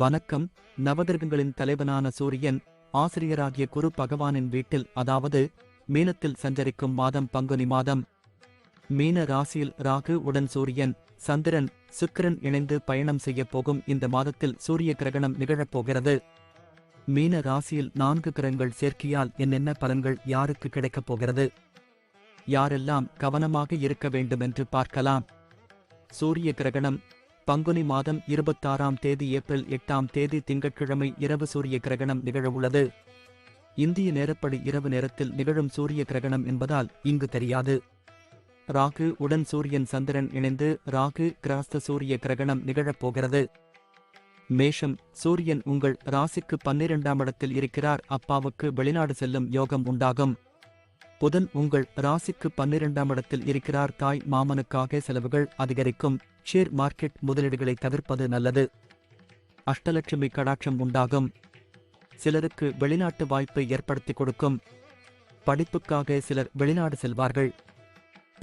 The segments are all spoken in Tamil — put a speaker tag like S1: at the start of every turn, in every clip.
S1: வணக்கம். நவகிரகங்களின் தலைவனான சூரியன் ஆசிரியராகிய குரு பகவானின் வீட்டில், அதாவது மீனத்தில் சஞ்சரிக்கும் மாதம் பங்குனி மாதம். மீன ராசியில் ராகு உடன் சூரியன், சந்திரன், சுக்கிரன் இணைந்து பயணம் செய்யப் போகும் இந்த மாதத்தில் சூரிய கிரகணம் நிகழப்போகிறது. மீன ராசியில் 4 கிரகங்கள் சேர்க்கையால் என்னென்ன பலன்கள் யாருக்கு கிடைக்கப் போகிறது, யாரெல்லாம் கவனமாக இருக்க வேண்டுமென்று பார்க்கலாம். சூரிய கிரகணம் பங்குனி மாதம் 26ஆம் தேதி ஏப்ரல் 8ஆம் தேதி திங்கட்கிழமை இரவு சூரிய கிரகணம் நிகழவுள்ளது. இந்திய நேரப்படி இரவு நேரத்தில் நிகழும் சூரிய கிரகணம் என்பதால் இங்கு தெரியாது. ராகு உடன் சூரியன் சந்திரன் இணைந்து ராகு கிராஸ்த சூரிய கிரகணம் நிகழப்போகிறது. மேஷம். சூரியன் உங்கள் ராசிக்கு 12ஆம் இடத்தில் இருக்கிறார். அப்பாவுக்கு வெளிநாடு செல்லும் யோகம் உண்டாகும். புதன் உங்கள் ராசிக்கு 12ஆம் இடத்தில் இருக்கிறார். தாய் மாமனுக்காக செலவுகள் அதிகரிக்கும். ஷேர் மார்க்கெட் முதலீடுகளை தவிர்ப்பது நல்லது. அஷ்டலட்சுமி கடாட்சம் உண்டாகும். சிலருக்கு வெளிநாட்டு வாய்ப்பை ஏற்படுத்தி கொடுக்கும். படிப்புக்காக சிலர் வெளிநாடு செல்வார்கள்.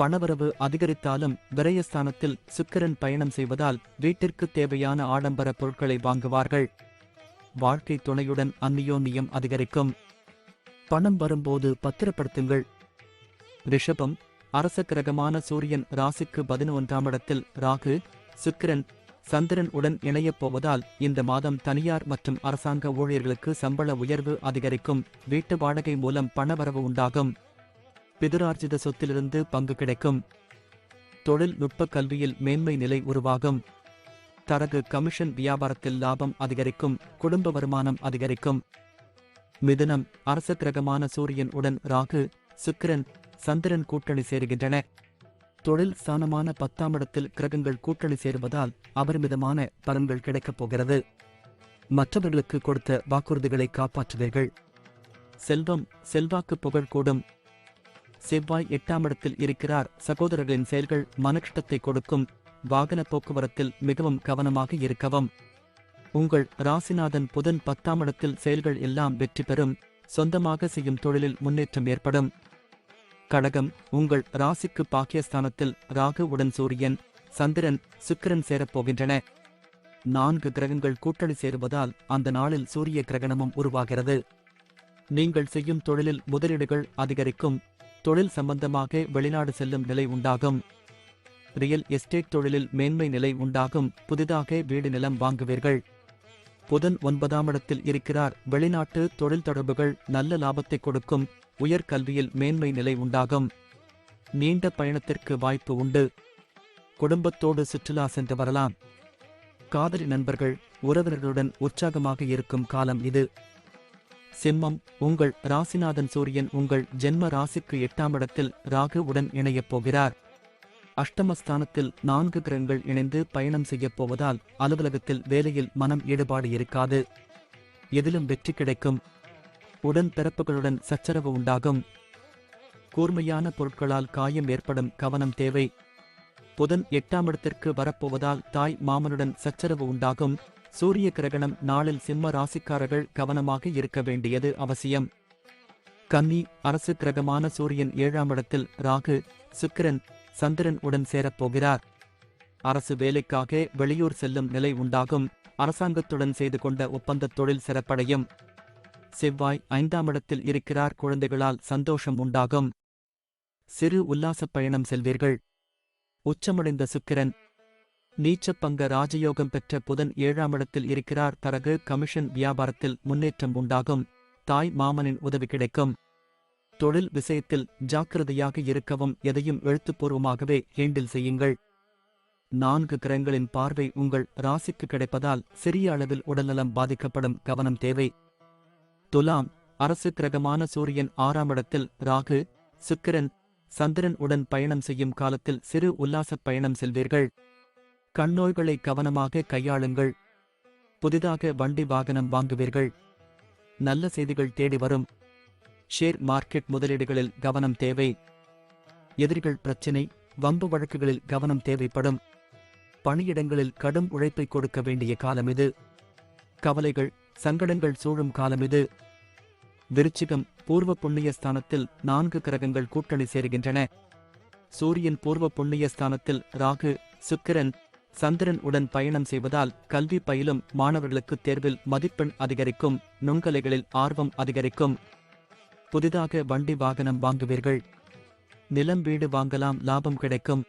S1: பணவரவு அதிகரித்தாலும் விரயஸ்தானத்தில் சுக்கிரன் பயணம் செய்வதால் வீட்டிற்கு தேவையான ஆடம்பர பொருட்களை வாங்குவார்கள். வாழ்க்கை துணையுடன் அந்நியோன்யம் அதிகரிக்கும். பணம் வரும்போது பத்திரப்படுத்துங்கள். ரிஷபம். அரச கிரகமான சூரியன் ராசிக்கு 11ஆம் இடத்தில் ராகு, சுக்கிரன், சந்திரன் உடன் இணையப் போவதால் இந்த மாதம் தனியார் மற்றும் அரசாங்க ஊழியர்களுக்கு சம்பள உயர்வு அதிகரிக்கும். வீட்டு வாடகை மூலம் பணவரவு உண்டாகும். பிதுரார்ஜித சொத்திலிருந்து பங்கு கிடைக்கும். தொழில்நுட்ப கல்வியில் மேன்மை நிலை உருவாகும். தரகு கமிஷன் வியாபாரத்தில் லாபம் அதிகரிக்கும். குடும்ப வருமானம் அதிகரிக்கும். மிதுனம். அரச கிரகமான சூரியன் உடன் ராகு, சுக்கிரன், சந்திரன் கூட்டணி சேருகின்றன. தொழில் ஸ்தானமான 10ஆம் இடத்தில் கிரகங்கள் கூட்டணி சேருவதால் அபரிமிதமான பலன்கள் கிடைக்கப் போகிறது. மற்றவர்களுக்கு கொடுத்த வாக்குறுதிகளை காப்பாற்றுவீர்கள். செல்வம், செல்வாக்கு புகழ் கூடும். செவ்வாய் 8ஆம் இடத்தில் இருக்கிறார். சகோதரர்களின் செயல்கள் மனக்கஷ்டத்தை கொடுக்கும். வாகன போக்குவரத்தில் மிகவும் கவனமாக இருக்கவும். உங்கள் ராசிநாதன் புதன் 10ஆம் இடத்தில் செயல்கள் எல்லாம் வெற்றி பெறும். சொந்தமாக செய்யும் தொழிலில் முன்னேற்றம் ஏற்படும். கடகம். உங்கள் ராசிக்கு பாக்கியஸ்தானத்தில் ராகு உடன் சூரியன், சந்திரன், சுக்கிரன் சேரப்போகின்றன. 4 கிரகங்கள் கூட்டணி சேருவதால் அந்த நாளில் சூரிய கிரகணமும் உருவாகிறது. நீங்கள் செய்யும் தொழிலில் முதலீடுகள் அதிகரிக்கும். தொழில் சம்பந்தமாக வெளிநாடு செல்லும் நிலை உண்டாகும். ரியல் எஸ்டேட் தொழிலில் மேன்மை நிலை உண்டாகும். புதிதாக வீடு நிலம் வாங்குவீர்கள். புதன் 9ஆம் இடத்தில் இருக்கிறார். வெளிநாட்டு தொழில் தொடர்புகள் நல்ல லாபத்தை கொடுக்கும். உயர் கல்வியில் மேன்மை நிலை உண்டாகும். நீண்ட பயணத்திற்கு வாய்ப்பு உண்டு. குடும்பத்தோடு சுற்றுலா சென்று வரலாம். காதலி நண்பர்கள், உறவினர்களுடன் உற்சாகமாக இருக்கும் காலம் இது. சிம்மம். உங்கள் ராசிநாதன் சூரியன் உங்கள் ஜென்ம ராசிக்கு 8ஆம் இடத்தில் ராகு உடன் இணையப் போகிறார். அஷ்டமஸ்தானத்தில் 4 கிரகங்கள் இணைந்து பயணம் செய்யப் போவதால் அலுவலகத்தில் வேலையில் மனம் ஈடுபாடு இருக்காது. எதிலும் வெற்றி கிடைக்கும். உடன் பிறப்புகளுடன் சச்சரவு உண்டாகும். கூர்மையான பொருட்களால் காயம் ஏற்படும். கவனம் தேவை. புதன் 8ஆம் இடத்திற்கு வரப்போவதால் தாய் மாமனுடன் சச்சரவு உண்டாகும். சூரிய கிரகணம் நாளில் சிம்ம ராசிக்காரர்கள் கவனமாக இருக்க வேண்டியது அவசியம். கன்னி. அரசு கிரகமான சூரியன் 7ஆம் இடத்தில் ராகு, சுக்கிரன், சந்திரன் உடன் சேரப்போகிறார். அரசு வேலைக்காக வெளியூர் செல்லும் நிலை உண்டாகும். அரசாங்கத்துடன் செய்து கொண்ட ஒப்பந்த தொழில் சிறப்படையும். செவ்வாய் 5ஆம் இடத்தில் இருக்கிறார். குழந்தைகளால் சந்தோஷம் உண்டாகும். சிறு உல்லாசப் பயணம் செல்வீர்கள். உச்சமடைந்த சுக்கிரன். நீச்சப்பங்க ராஜயோகம் பெற்ற புதன் 7ஆம் இடத்தில் இருக்கிறார். தரகு கமிஷன் வியாபாரத்தில் முன்னேற்றம் உண்டாகும். தாய் மாமனின் உதவி கிடைக்கும். தொழில் விஷயத்தில் ஜாக்கிரதையாக இருக்கவும். எதையும் எழுத்துப்பூர்வமாகவே ஹேண்டில் செய்யுங்கள். 4 கிரகங்களின் பார்வை உங்கள் ராசிக்கு கிடைப்பதால் சிறிய அளவில் உடல்நலம் பாதிக்கப்படும். கவனம் தேவை. துலாம். அரசு கிரகமான சூரியன் 6ஆம் இடத்தில் ராகு, சுக்கிரன், சந்திரன் உடன் பயணம் செய்யும் காலத்தில் சிறு உல்லாசப் பயணம் செல்வீர்கள். கண்ணோய்களை கவனமாக கையாளுங்கள். புதிதாக வண்டி வாகனம் வாங்குவீர்கள். நல்ல செய்திகள் தேடி வரும். ஷேர் மார்க்கெட் முதலீடுகளில் கவனம் தேவை. எதிரிகள் பிரச்சினை, வம்பு வழக்குகளில் கவனம் தேவைப்படும். பணியிடங்களில் கடும் உழைப்பை கொடுக்க வேண்டிய காலம் இது. கவலைகள், சங்கடங்கள் சூழும் காலம் இது. விருச்சிகம். பூர்வ புண்ணிய ஸ்தானத்தில் 4 கிரகங்கள் கூட்டணி சேருகின்றன. சூரியன் பூர்வ புண்ணிய ஸ்தானத்தில் ராகு, சுக்கிரன், சந்திரன் உடன் பயணம் செய்வதால் கல்வி பயிலும் மாணவர்களுக்கு தேர்வில் மதிப்பெண் அதிகரிக்கும், நுண்கலைகளில் ஆர்வம் அதிகரிக்கும். புதிதாக வண்டி வாகனம் வாங்குவீர்கள். நிலம் வீடு வாங்கலாம், லாபம் கிடைக்கும்.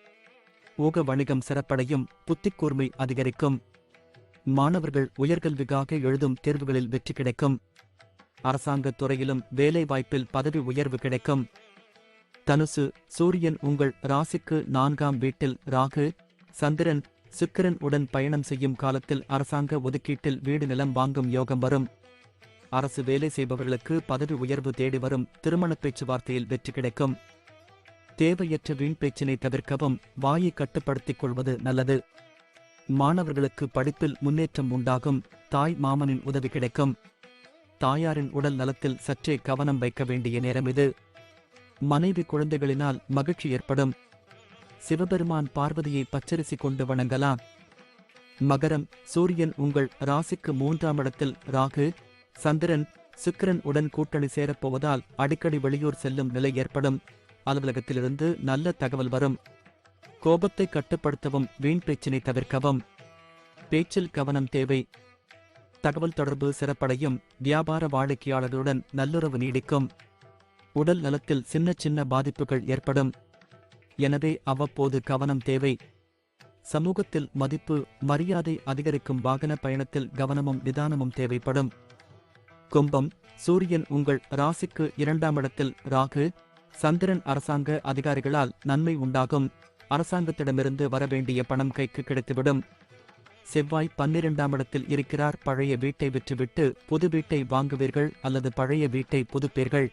S1: ஊக வணிகம் சிறப்படையும், புத்திக்கூர்மை அதிகரிக்கும். மாணவர்கள் உயர்கல்விக்காக எழுதும் தேர்வுகளில் வெற்றி கிடைக்கும். அரசாங்கத் துறையிலும் வேலை வாய்ப்பில் பதவி உயர்வு கிடைக்கும். தனுசு, சூரியன் உங்கள் ராசிக்கு 4ஆம் வீட்டில் ராகு, சந்திரன், சுக்கிரன் உடன் பயணம் செய்யும் காலத்தில் அரசாங்க ஒதுக்கீட்டில் வீடு நிலம் வாங்கும் யோகம் வரும். அரசு வேலை செய்பவர்களுக்கு பதவி உயர்வு தேடி வரும். திருமண பேச்சுவார்த்தையில் வெற்றி கிடைக்கும். தேவையற்ற வீண் பேச்சினை தவிர்க்கவும், வாயை கட்டுப்படுத்திக் கொள்வது நல்லது. மாணவர்களுக்கு படிப்பில் முன்னேற்றம் உண்டாகும். தாய் மாமனின் உதவி கிடைக்கும். தாயாரின் உடல் நலத்தில் சற்றே கவனம் வைக்க வேண்டிய நேரம் இது. மனைவி குழந்தைகளினால் மகிழ்ச்சி ஏற்படும். சிவபெருமான் பார்வதியை பச்சரிசி கொண்டு வணங்கலாம். மகரம், சூரியன் உங்கள் ராசிக்கு 3ஆம் இடத்தில் ராகு, சந்திரன், சுக்கிரன் உடன் கூட்டணி சேரப்போவதால் அடிக்கடி வெளியூர் செல்லும் நிலை ஏற்படும். அலுவலகத்திலிருந்து நல்ல தகவல் வரும். கோபத்தை கட்டுப்படுத்தவும், வீண் பேச்சினை தவிர்க்கவும். பேச்சில் கவனம் தேவை. தகவல் தொடர்பு சிறப்படையும். வியாபார வாடிக்கையாளர்களுடன் நல்லுறவு நீடிக்கும். உடல் நலத்தில் சின்ன சின்ன பாதிப்புகள் ஏற்படும். எனவே அவ்வப்போது கவனம் தேவை. சமூகத்தில் மதிப்பு, மரியாதை அதிகரிக்கும். வாகன பயணத்தில் கவனமும் நிதானமும் தேவைப்படும். கும்பம், சூரியன் உங்கள் ராசிக்கு 2ஆம் இடத்தில் ராகு, சந்திரன் அரசாங்க அதிகாரிகளால் நன்மை உண்டாகும். அரசாங்கத்திடமிருந்து வரவேண்டிய பணம் கைக்கு கிடைத்துவிடும். செவ்வாய் 12ஆம் இடத்தில் இருக்கிறார். பழைய வீட்டை விற்றுவிட்டு புது வீட்டை வாங்குவீர்கள் அல்லது பழைய வீட்டை புதுப்பீர்கள்.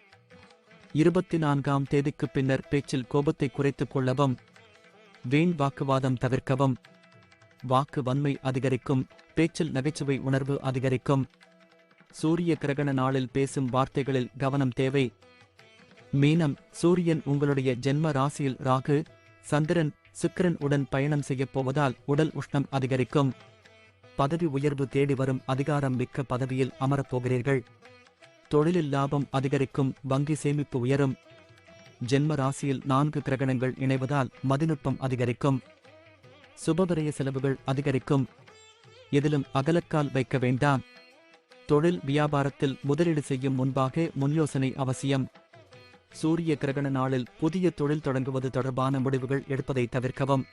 S1: 24ஆம் தேதிக்கு பின்னர் பேச்சில் கோபத்தை குறைத்துக் கொள்ளவும். வீண் வாக்குவாதம் தவிர்க்கவும். வாக்கு வன்மை அதிகரிக்கும். பேச்சில் நகைச்சுவை உணர்வு அதிகரிக்கும். சூரிய கிரகண நாளில் பேசும் வார்த்தைகளில் கவனம் தேவை. மீனம், சூரியன் உங்களுடைய ஜென்ம ராசியில் ராகு, சந்திரன், சுக்கிரன் உடன் பயணம் செய்யப் போவதால் உடல் உஷ்ணம் அதிகரிக்கும். பதவி உயர்வு தேடி வரும். அதிகாரம் மிக்க பதவியில் அமரப்போகிறீர்கள். தொழிலில் லாபம் அதிகரிக்கும். வங்கி சேமிப்பு உயரும். ஜென்ம ராசியில் 4 கிரகணங்கள் இணைவதால் மதிநுட்பம் அதிகரிக்கும். சுபவிரய செலவுகள் அதிகரிக்கும். எதிலும் அகலக்கால் வைக்க வேண்டாம். தொழில் வியாபாரத்தில் முதலீடு செய்யும் முன்பாக முன்யோசனை அவசியம். சூரிய கிரகண நாளில் புதிய தொழில் தொடங்குவது தொடர்பான முடிவுகள் எடுப்பதை தவிர்க்கவும்.